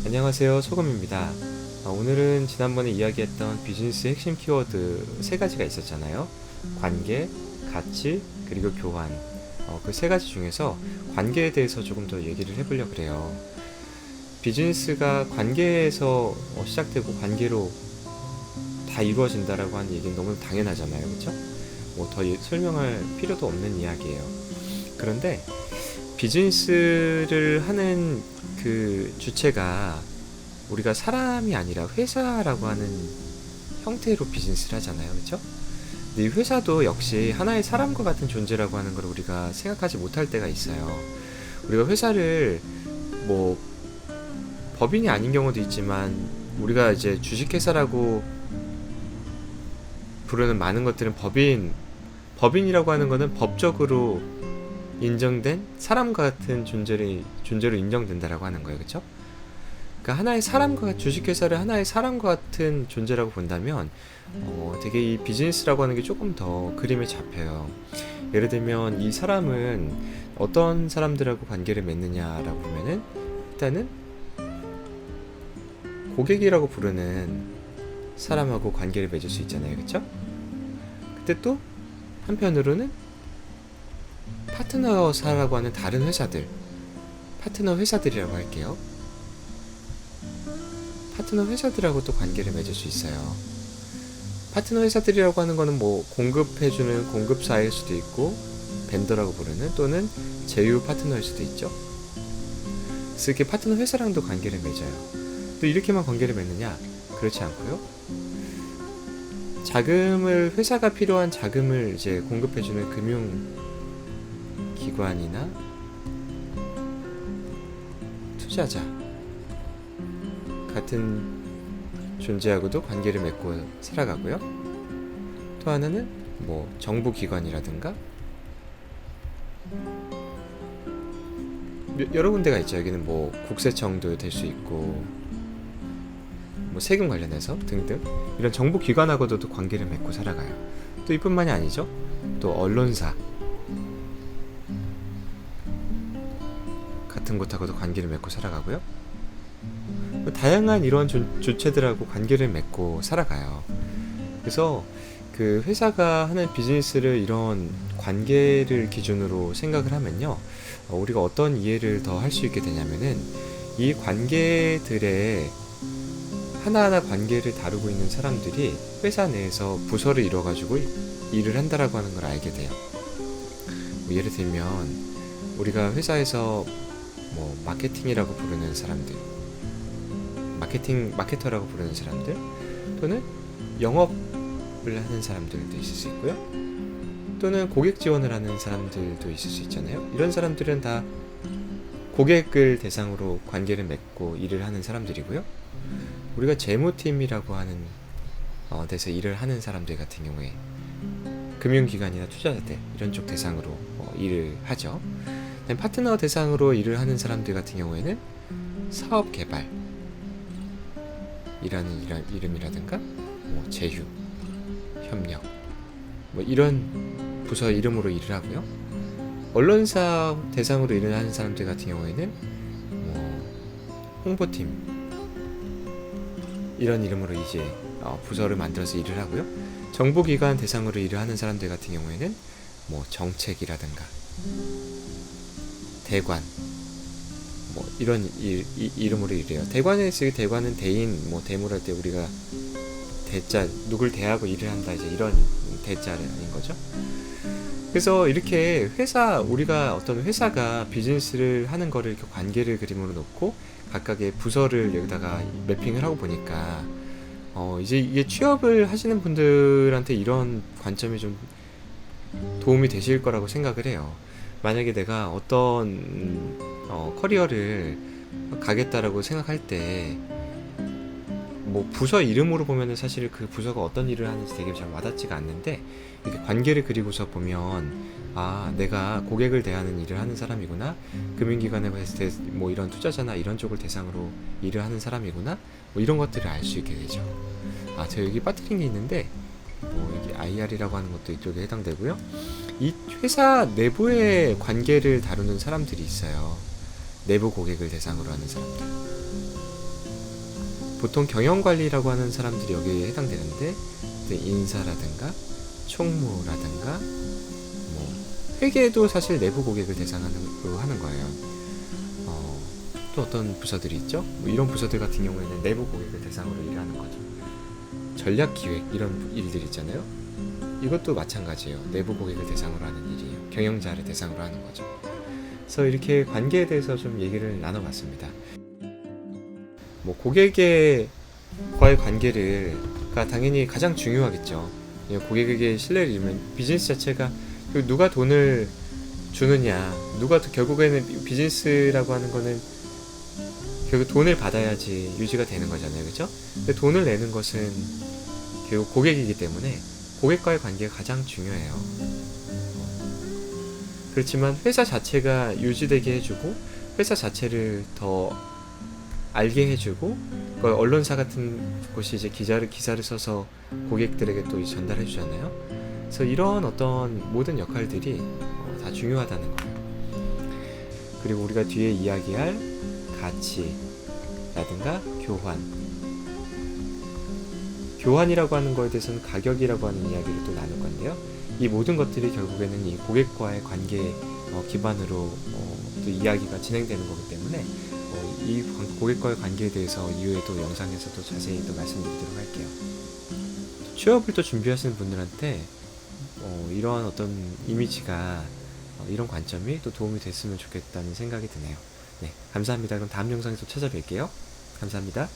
안녕하세요, 소금입니다. 오늘은 지난번에 이야기했던 비즈니스 핵심 키워드 세 가지가 있었잖아요. 관계, 가치, 그리고 교환. 그 세 가지 중에서 관계에 대해서 조금 더 얘기를 해보려고 그래요. 비즈니스가 관계에서 시작되고 관계로 다 이루어진다라고 하는 얘기는 너무 당연하잖아요, 그렇죠? 뭐 더 설명할 필요도 없는 이야기예요. 그런데 비즈니스를 하는 그 주체가 우리가 사람이 아니라 회사라고 하는 형태로 비즈니스를 하잖아요, 그렇죠? 근데 이 회사도 역시 하나의 사람과 같은 존재라고 하는 걸 우리가 생각하지 못할 때가 있어요. 우리가 회사를 뭐 법인이 아닌 경우도 있지만 우리가 이제 주식회사라고 부르는 많은 것들은 법인이라고 하는 거는 법적으로 인정된 사람과 같은 존재로 인정된다라고 하는 거예요, 그렇죠? 그러니까 하나의 사람과 주식회사를 하나의 사람과 같은 존재라고 본다면 되게 이 비즈니스라고 하는 게 조금 더 그림에 잡혀요. 예를 들면 이 사람은 어떤 사람들하고 관계를 맺느냐라고 보면은 일단은 고객이라고 부르는 사람하고 관계를 맺을 수 있잖아요, 그렇죠? 근데 또 한편으로는 파트너사라고 하는 다른 회사들, 파트너 회사들이라고 할게요. 파트너 회사들하고 또 관계를 맺을 수 있어요. 파트너 회사들이라고 하는 거는 뭐 공급해주는 공급사일 수도 있고, 벤더라고 부르는 또는 제휴 파트너일 수도 있죠. 그래서 이렇게 파트너 회사랑도 관계를 맺어요. 또 이렇게만 관계를 맺느냐? 그렇지 않고요. 회사가 필요한 자금을 이제 공급해주는 금융기관이나 투자자 같은 존재하고도 관계를 맺고 살아가고요. 또 하나는 뭐 정부기관이라든가 여러 군데가 있죠. 여기는 뭐 국세청도 될 수 있고 뭐 세금 관련해서 등등 이런 정부기관하고도 또 관계를 맺고 살아가요. 또 이뿐만이 아니죠. 또 언론사 같은 곳하고도 관계를 맺고 살아가고요. 다양한 이런 주체들하고 관계를 맺고 살아가요. 그래서 그 회사가 하는 비즈니스를 이런 관계를 기준으로 생각을 하면요, 우리가 어떤 이해를 더 할 수 있게 되냐면은 이 관계들의 하나하나 관계를 다루고 있는 사람들이 회사 내에서 부서를 이뤄가지고 일을 한다라고 하는 걸 알게 돼요. 뭐 예를 들면 우리가 회사에서 뭐 마케팅이라고 부르는 사람들, 마케터라고 부르는 사람들, 또는 영업을 하는 사람들도 있을 수 있고요. 또는 고객 지원을 하는 사람들도 있을 수 있잖아요. 이런 사람들은 다 고객을 대상으로 관계를 맺고 일을 하는 사람들이고요. 우리가 재무팀이라고 하는 데서 일을 하는 사람들 같은 경우에 금융기관이나 투자자들 이런 쪽 대상으로 일을 하죠. 파트너 대상으로 일을 하는 사람들 같은 경우에는 사업개발 이라는 이름이라든가 뭐 제휴, 협력 뭐 이런 부서 이름으로 일을 하고요. 언론사 대상으로 일을 하는 사람들 같은 경우에는 뭐 홍보팀 이런 이름으로 이제 부서를 만들어서 일을 하고요. 정부기관 대상으로 일을 하는 사람들 같은 경우에는 뭐 정책이라든가 대관 뭐 이런 이름으로 일해요. 대관은 대인 뭐 대물할 때 우리가 대자 누굴 대하고 일을 한다 이제 이런 대자라는 거죠. 그래서 이렇게 우리가 어떤 회사가 비즈니스를 하는 거를 이렇게 관계를 그림으로 놓고 각각의 부서를 여기다가 매핑을 하고 보니까 이제 이게 취업을 하시는 분들한테 이런 관점이 좀 도움이 되실 거라고 생각을 해요. 만약에 내가 어떤 커리어를 가겠다라고 생각할 때 뭐 부서 이름으로 보면은 사실 그 부서가 어떤 일을 하는지 되게 잘 와닿지가 않는데 이렇게 관계를 그리고서 보면 내가 고객을 대하는 일을 하는 사람이구나, 금융기관에 봤을 때 뭐 이런 투자자나 이런 쪽을 대상으로 일을 하는 사람이구나, 뭐 이런 것들을 알 수 있게 되죠. 저 여기 빠뜨린 게 있는데 뭐 이게 IR이라고 하는 것도 이쪽에 해당되고요. 이 회사 내부의 관계를 다루는 사람들이 있어요. 내부 고객을 대상으로 하는 사람들. 보통 경영관리라고 하는 사람들이 여기에 해당되는데 인사라든가 총무라든가 뭐 회계도 사실 내부 고객을 대상으로 하는 거예요. 또 어떤 부서들이 있죠? 뭐 이런 부서들 같은 경우에는 내부 고객을 대상으로 일을 하는 거죠. 전략기획 이런 일들 있잖아요. 이것도 마찬가지예요. 내부 고객을 대상으로 하는 일이에요. 경영자를 대상으로 하는 거죠. 그래서 이렇게 관계에 대해서 좀 얘기를 나눠봤습니다. 뭐 고객과의 관계가 당연히 가장 중요하겠죠. 고객에게 신뢰를 잃으면 비즈니스 자체가 누가 돈을 주느냐, 누가 결국에는 비즈니스라고 하는 거는 결국 돈을 받아야지 유지가 되는 거잖아요, 그렇죠? 근데 돈을 내는 것은 결국 고객이기 때문에 고객과의 관계가 가장 중요해요. 그렇지만 회사 자체가 유지되게 해주고 회사 자체를 더 알게 해주고 그 언론사 같은 곳이 이제 기사를 써서 고객들에게 또 전달해 주잖아요. 그래서 이런 어떤 모든 역할들이 다 중요하다는 거예요. 그리고 우리가 뒤에 이야기할 가치라든가 교환이라고 하는 거에 대해서는 가격이라고 하는 이야기를 또 나눌 건데요. 이 모든 것들이 결국에는 이 고객과의 관계 기반으로 또 이야기가 진행되는 거기 때문에 이 고객과의 관계에 대해서 이후에 또 영상에서 또 자세히 또 말씀드리도록 할게요. 취업을 또 준비하시는 분들한테 이러한 어떤 이미지가 이런 관점이 또 도움이 됐으면 좋겠다는 생각이 드네요. 네, 감사합니다. 그럼 다음 영상에서 찾아뵐게요. 감사합니다.